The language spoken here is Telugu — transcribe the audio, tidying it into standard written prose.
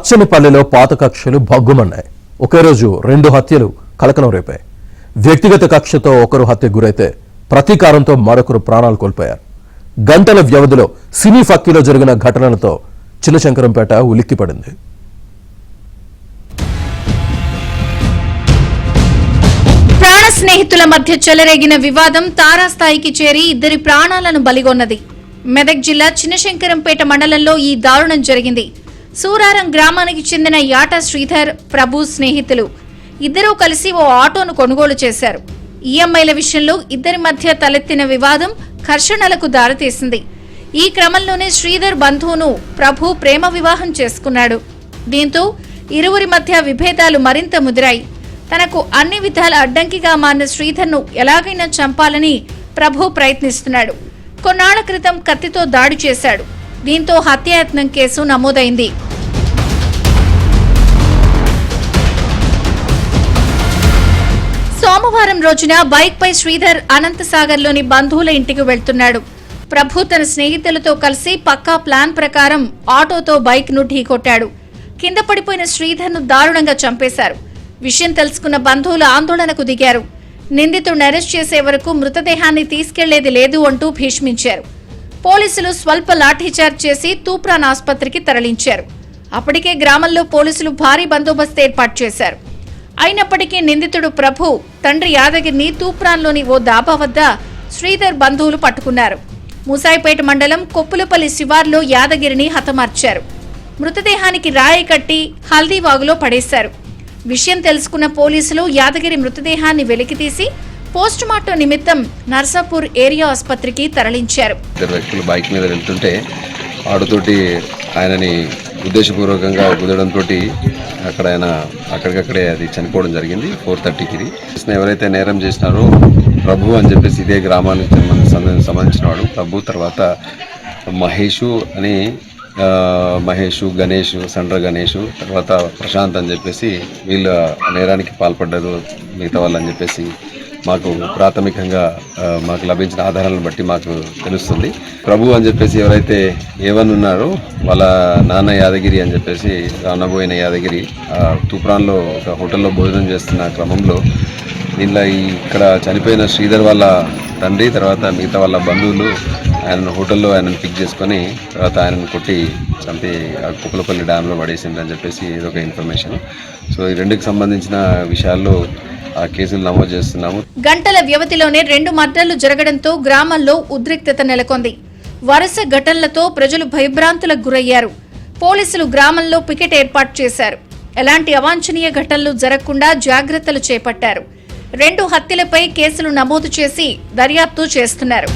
అచ్చనిపల్లిలో పాత కక్షలు భగ్గుమన్నాయి. ఒకే రోజు 2 హత్యలు కలకలం రేపాయి. వ్యక్తిగత కక్షతో ఒకరు హత్య గురైతే ప్రతీకారంతో మరొకరు ప్రాణాలు కోల్పోయారు. గంటల వ్యవధిలో సినీ ఫక్కీలో జరిగిన ఘటనలతో చిన్నశంకరంపేట ఉలిక్కిపడింది. ప్రాణ స్నేహితుల మధ్య చెలరేగిన వివాదం తారాస్థాయికి చేరి ఇద్దరి ప్రాణాలను బలిగొన్నది. మెదక్ జిల్లా చిన్నశంకరంపేట మండలంలో ఈ దారుణం జరిగింది. సూరారం గ్రామానికి చెందిన యాట శ్రీధర్, ప్రభు స్నేహితులు ఇద్దరూ కలిసి ఓ ఆటోను కొనుగోలు చేశారు. ఈఎంఐల విషయంలో ఇద్దరి మధ్య తలెత్తిన వివాదం ఘర్షణలకు దారితీసింది. ఈ క్రమంలోనే శ్రీధర్ బంధువును ప్రభు ప్రేమ వివాహం చేసుకున్నాడు. దీంతో ఇరువురి మధ్య విభేదాలు మరింత ముదిరాయి. తనకు అన్ని విధాల అడ్డంకిగా మారిన శ్రీధర్ను ఎలాగైనా చంపాలని ప్రభు ప్రయత్నిస్తున్నాడు. కొన్నాళ్ల క్రితం కత్తితో దాడి చేశాడు. దీంతో హత్యాయత్నం కేసు నమోదైంది. సోమవారం రోజున బైక్ పై శ్రీధర్ అనంతసాగర్లోని బంధువుల ఇంటికి వెళ్తున్నాడు. ప్రభు తన స్నేహితులతో కలిసి పక్కా ప్లాన్ ప్రకారం ఆటోతో బైక్ ను ఢీకొట్టాడు. కింద పడిపోయిన శ్రీధర్ను దారుణంగా చంపేశారు. విషయం తెలుసుకున్న బంధువులు ఆందోళనకు దిగారు. నిందితుడిని అరెస్ట్ చేసే వరకు మృతదేహాన్ని తీసుకెళ్లేది లేదు అంటూ భీష్మించారు. పోలీసులు స్వల్ప లాఠీచార్జ్ చేసి తూప్రాన్ ఆసుపత్రికి తరలించారు. అప్పటికే గ్రామంలో పోలీసులు భారీ బందోబస్తు ఏర్పాటు చేశారు. అయినప్పటికీ నిందితుడు ప్రభు తండ్రి యాదగిరిని తూప్రాన్లోని ఓ దాబా వద్ద శ్రీధర్ బంధువులు పట్టుకున్నారు. ముసాయిపేట మండలం కొప్పులపల్లి శివార్లో యాదగిరిని హతమార్చారు. మృతదేహానికి రాయి కట్టి హల్దీవాగులో పడేశారు. విషయం తెలుసుకున్న పోలీసులు యాదగిరి మృతదేహాన్ని వెలికితీసి పోస్టుమార్టం నిమిత్తం నర్సాపూర్ ఏరియా ఆసుపత్రికి తరలించారు. ఇద్దరు వ్యక్తులు బైక్ మీద వెళ్తుంటే ఆడుతోటి ఆయనని ఉద్దేశపూర్వకంగా కుదడంతో అక్కడ ఆయన అక్కడికక్కడే అది చనిపోవడం జరిగింది. 4:30కి ఎవరైతే నేరం చేసినారో ప్రభు అని చెప్పేసి ఇదే గ్రామానికి సంబంధించిన వాడు ప్రభు. తర్వాత మహేష్, గణేష్, సండ్ర గణేష్, తర్వాత ప్రశాంత్ అని చెప్పేసి వీళ్ళ నేరానికి పాల్పడ్డారు మిగతా వాళ్ళు అని చెప్పేసి మాకు ప్రాథమికంగా మాకు లభించిన ఆధారాలను బట్టి మాకు తెలుస్తుంది. ప్రభు అని చెప్పేసి ఎవరైతే ఏవన్ ఉన్నారో వాళ్ళ నాన్న యాదగిరి అని చెప్పేసి రానబోయిన యాదగిరి తూప్రాన్లో ఒక హోటల్లో భోజనం చేస్తున్న క్రమంలో దీనిలో ఇక్కడ చనిపోయిన శ్రీధర్ వాళ్ళ తండ్రి తర్వాత మిగతా వాళ్ళ బంధువులు ఆయనను హోటల్లో ఆయనను పిక్ చేసుకొని తర్వాత ఆయనను కొట్టి చంపి కుప్పలపల్లి డ్యాంలో పడేసిందని చెప్పేసి ఇదొక ఇన్ఫర్మేషన్. సో ఈ రెండుకి సంబంధించిన విషయాల్లో ఆ కేసులు నమోదు చేస్తున్నాము. గంటల వ్యవధిలోనే 2 మర్డర్లు జరగడంతో గ్రామంలో ఉద్రిక్తత నెలకొంది. వరుస ఘటనలతో ప్రజలు భయభ్రాంతులకు గురయ్యారు. పోలీసులు గ్రామంలో పికెట్ ఏర్పాటు చేశారు. ఎలాంటి అవాంఛనీయ ఘటనలు జరగకుండా జాగ్రత్తలు చేపట్టారు. 2 హత్యలపై కేసులు నమోదు చేసి దర్యాప్తు చేస్తున్నారు.